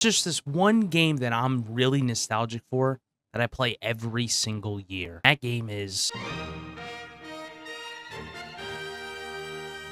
Just this one game that I'm really nostalgic for that I play every single year. That game is...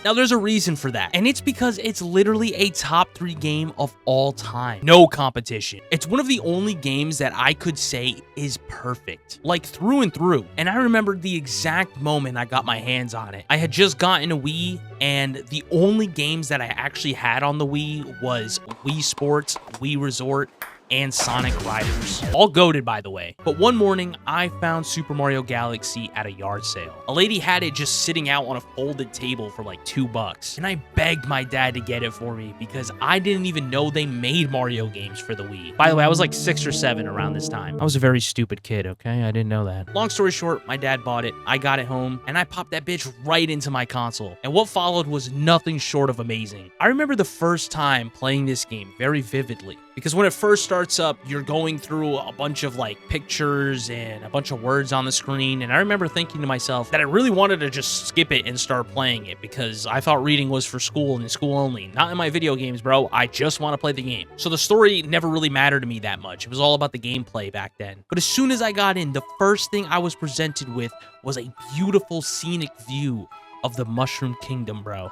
Now, there's a reason for that, and it's because it's literally a top 3 game of all time. No competition. It's one of the only games that I could say is perfect, like through and through. And I remember the exact moment I got my hands on it. I had just gotten a Wii, and the only games that I actually had on the Wii was Wii Sports, Wii Resort, and Sonic Riders. All goated, by the way. But one morning, I found Super Mario Galaxy at a yard sale. A lady had it just sitting out on a folded table for like $2. And I begged my dad to get it for me because I didn't even know they made Mario games for the Wii. By the way, I was like 6 or 7 around this time. I was a very stupid kid, okay? I didn't know that. Long story short, my dad bought it. I got it home, and I popped that bitch right into my console. And what followed was nothing short of amazing. I remember the first time playing this game very vividly. Because when it first starts up, you're going through a bunch of like pictures and a bunch of words on the screen. And I remember thinking to myself that I really wanted to just skip it and start playing it because I thought reading was for school and school only. Not in my video games, bro. I just want to play the game. So the story never really mattered to me that much. It was all about the gameplay back then. But as soon as I got in, the first thing I was presented with was a beautiful scenic view of the Mushroom Kingdom, bro.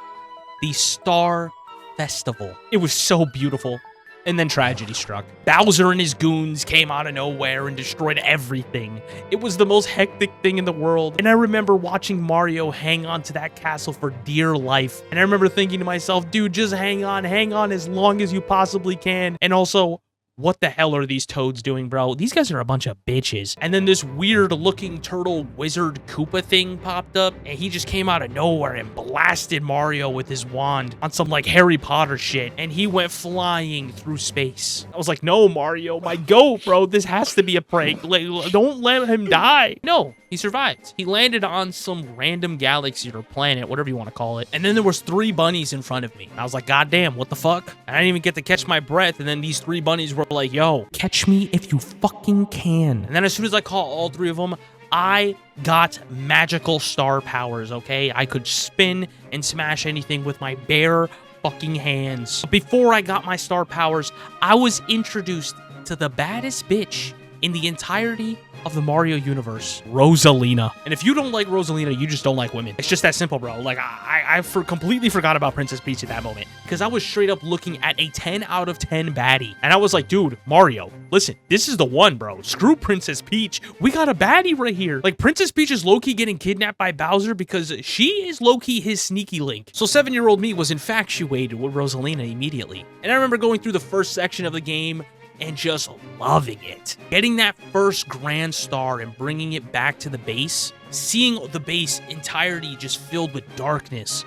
The Star Festival. It was so beautiful. And then tragedy struck. Bowser and his goons came out of nowhere and destroyed everything. It was the most hectic thing in the world. And I remember watching Mario hang on to that castle for dear life. And I remember thinking to myself, dude, just hang on as long as you possibly can. And also, what the hell are these toads doing, bro? These guys are a bunch of bitches. And then this weird-looking turtle wizard Koopa thing popped up, and he just came out of nowhere and blasted Mario with his wand on some, like, Harry Potter shit, and he went flying through space. I was like, no, Mario, my goat, bro. This has to be a prank. Don't let him die. No, he survived. He landed on some random galaxy or planet, whatever you want to call it, and then there was 3 bunnies in front of me. And I was like, God damn, what the fuck? And I didn't even get to catch my breath, and then these 3 bunnies were like, yo, catch me if you fucking can. And then as soon as I caught all 3 of them, I got magical star powers, okay? I could spin and smash anything with my bare fucking hands. But before I got my star powers, I was introduced to the baddest bitch in the entirety of the Mario universe, Rosalina. And if you don't like Rosalina, you just don't like women. It's just that simple, bro. Like, I completely forgot about Princess Peach at that moment because I was straight up looking at a 10 out of 10 baddie. And I was like, dude, Mario, listen, this is the one, bro. Screw Princess Peach. We got a baddie right here. Like, Princess Peach is low-key getting kidnapped by Bowser because she is low-key his sneaky link. So 7-year-old me was infatuated with Rosalina immediately. And I remember going through the first section of the game and just loving it. Getting that first grand star and bringing it back to the base, seeing the base entirety just filled with darkness,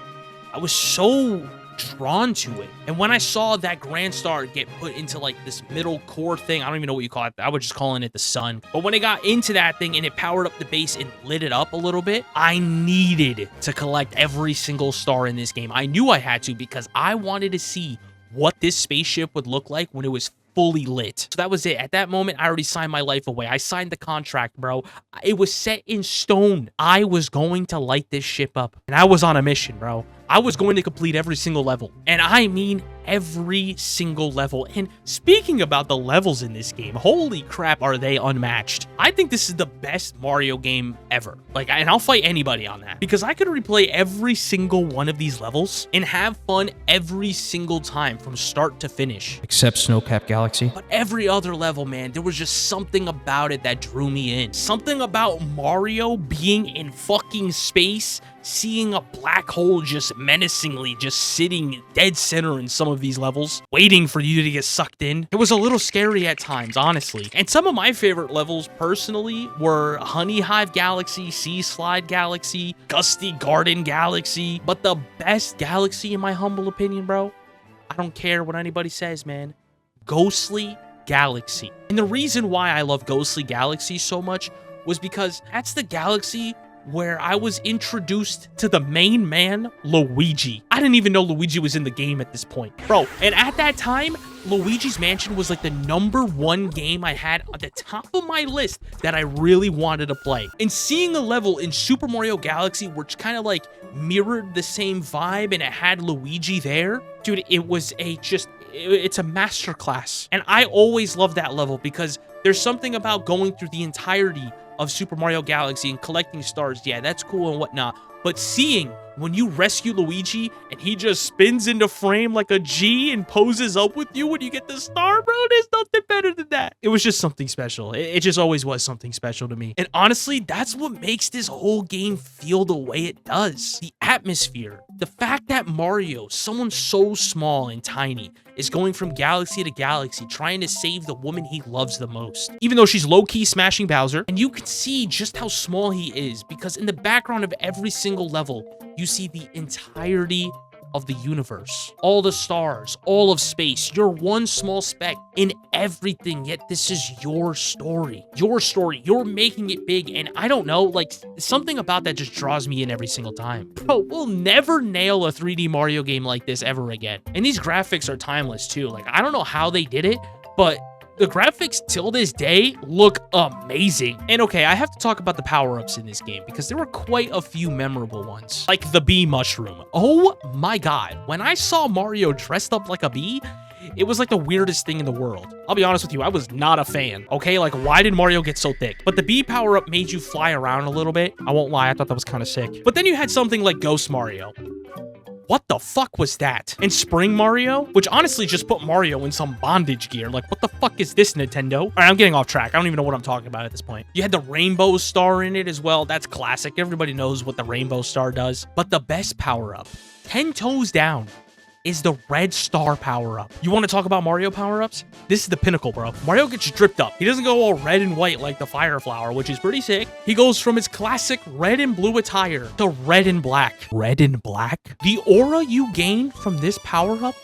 I was so drawn to it. And when I saw that grand star get put into like this middle core thing, I don't even know what you call it. I was just calling it the sun. But when it got into that thing and it powered up the base and lit it up a little bit, I needed to collect every single star in this game. I knew I had to because I wanted to see what this spaceship would look like when it was fully lit. So that was it. At that moment, I already signed my life away. I signed the contract, bro. It was set in stone. I was going to light this ship up. And I was on a mission, bro. I was going to complete every single level. And I mean every single level. And speaking about the levels in this game, holy crap, are they unmatched. I think this is the best Mario game ever. Like, and I'll fight anybody on that. Because I could replay every single one of these levels and have fun every single time from start to finish. Except Snowcap Galaxy. But every other level, man, there was just something about it that drew me in. Something about Mario being in fucking space, seeing a black hole just menacingly just sitting dead center in some of these levels, waiting for you to get sucked in. It was a little scary at times, honestly. And some of my favorite levels, personally, were Honey Hive Galaxy, Sea Slide Galaxy, Gusty Garden Galaxy. But the best galaxy, in my humble opinion, bro, I don't care what anybody says, man, Ghostly Galaxy. And the reason why I love Ghostly Galaxy so much was because that's the galaxy where I was introduced to the main man, Luigi. I didn't even know Luigi was in the game at this point. Bro, and at that time, Luigi's Mansion was like the #1 game I had at the top of my list that I really wanted to play. And seeing a level in Super Mario Galaxy which kind of like mirrored the same vibe and it had Luigi there, dude, it was it's a masterclass. And I always love that level because there's something about going through the entirety of Super Mario Galaxy and collecting stars. Yeah, that's cool and whatnot. But seeing when you rescue Luigi and he just spins into frame like a G and poses up with you when you get the star, bro, there's nothing better than that. It was just something special. It just always was something special to me. And honestly, that's what makes this whole game feel the way it does. The atmosphere, the fact that Mario, someone so small and tiny, is going from galaxy to galaxy trying to save the woman he loves the most, even though she's low-key smashing Bowser. And you can see just how small he is because in the background of every single level, you see the entirety of the universe, all the stars, all of space. You're one small speck in everything, yet this is your story. Your story. You're making it big, and I don't know, like, something about that just draws me in every single time. Bro, we'll never nail a 3D Mario game like this ever again. And these graphics are timeless, too. Like, I don't know how they did it, but the graphics till this day look amazing. And okay, I have to talk about the power-ups in this game because there were quite a few memorable ones. Like the bee mushroom. Oh my god. When I saw Mario dressed up like a bee, it was like the weirdest thing in the world. I'll be honest with you, I was not a fan, okay? Like, why did Mario get so thick? But the bee power-up made you fly around a little bit. I won't lie, I thought that was kind of sick. But then you had something like Ghost Mario. What the fuck was that? And Spring Mario, which honestly just put Mario in some bondage gear. Like, what the fuck is this, Nintendo? All right, I'm getting off track. I don't even know what I'm talking about at this point. You had the Rainbow Star in it as well. That's classic. Everybody knows what the Rainbow Star does. But the best power-up, 10 toes down, is the red star power-up. You want to talk about Mario power-ups? This is the pinnacle, bro. Mario gets dripped up. He doesn't go all red and white like the Fire Flower, which is pretty sick. He goes from his classic red and blue attire to red and black. Red and black? The aura you gain from this power-up,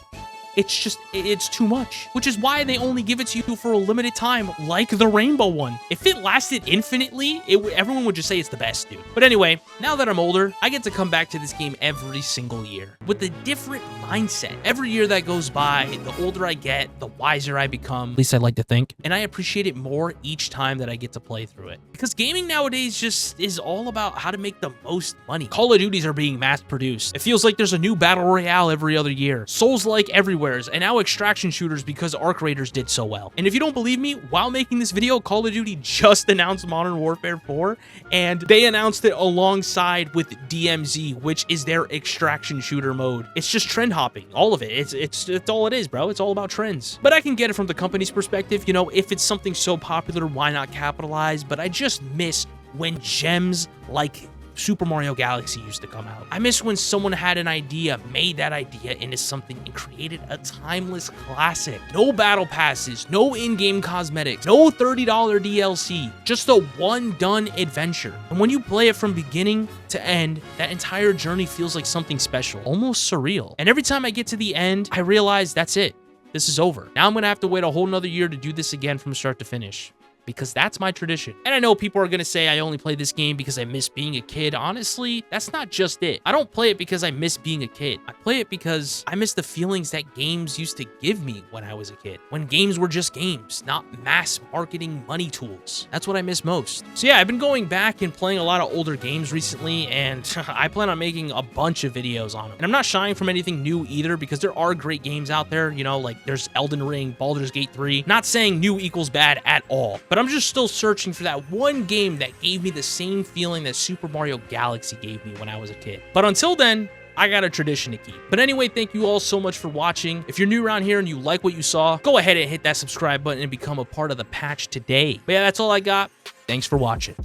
it's too much, which is why they only give it to you for a limited time, like the rainbow one. If it lasted infinitely, everyone would just say it's the best, dude. But anyway, now that I'm older, I get to come back to this game every single year with a different mindset. Every year that goes by, the older I get, the wiser I become, at least I like to think, and I appreciate it more each time that I get to play through it. Because gaming nowadays just is all about how to make the most money. Call of Duties are being mass-produced. It feels like there's a new battle royale every other year. Souls-like everywhere, and now extraction shooters because Arc Raiders did so well. And if you don't believe me, while making this video, Call of Duty just announced Modern Warfare 4, and they announced it alongside with DMZ, which is their extraction shooter mode. It's just trend hopping, all of it. It's all it is, bro. It's all about trends. But I can get it from the company's perspective. You know, if it's something so popular, why not capitalize? But I just miss when gems like Super Mario Galaxy used to come out. I miss when someone had an idea, made that idea into something, and created a timeless classic. No battle passes, no in-game cosmetics, no $30 DLC, just a one-done adventure. And when you play it from beginning to end, that entire journey feels like something special, almost surreal. And every time I get to the end, I realize that's it. This is over. Now I'm gonna have to wait a whole nother year to do this again from start to finish, because that's my tradition. And I know people are gonna say I only play this game because I miss being a kid. Honestly, that's not just it. I don't play it because I miss being a kid. I play it because I miss the feelings that games used to give me when I was a kid. When games were just games, not mass marketing money tools. That's what I miss most. So yeah, I've been going back and playing a lot of older games recently, and I plan on making a bunch of videos on them. And I'm not shying from anything new either, because there are great games out there, you know, like there's Elden Ring, Baldur's Gate 3. Not saying new equals bad at all, but I'm just still searching for that one game that gave me the same feeling that Super Mario Galaxy gave me when I was a kid. But until then, I got a tradition to keep. But anyway, thank you all so much for watching. If you're new around here and you like what you saw, go ahead and hit that subscribe button and become a part of the patch today. But yeah, that's all I got. Thanks for watching.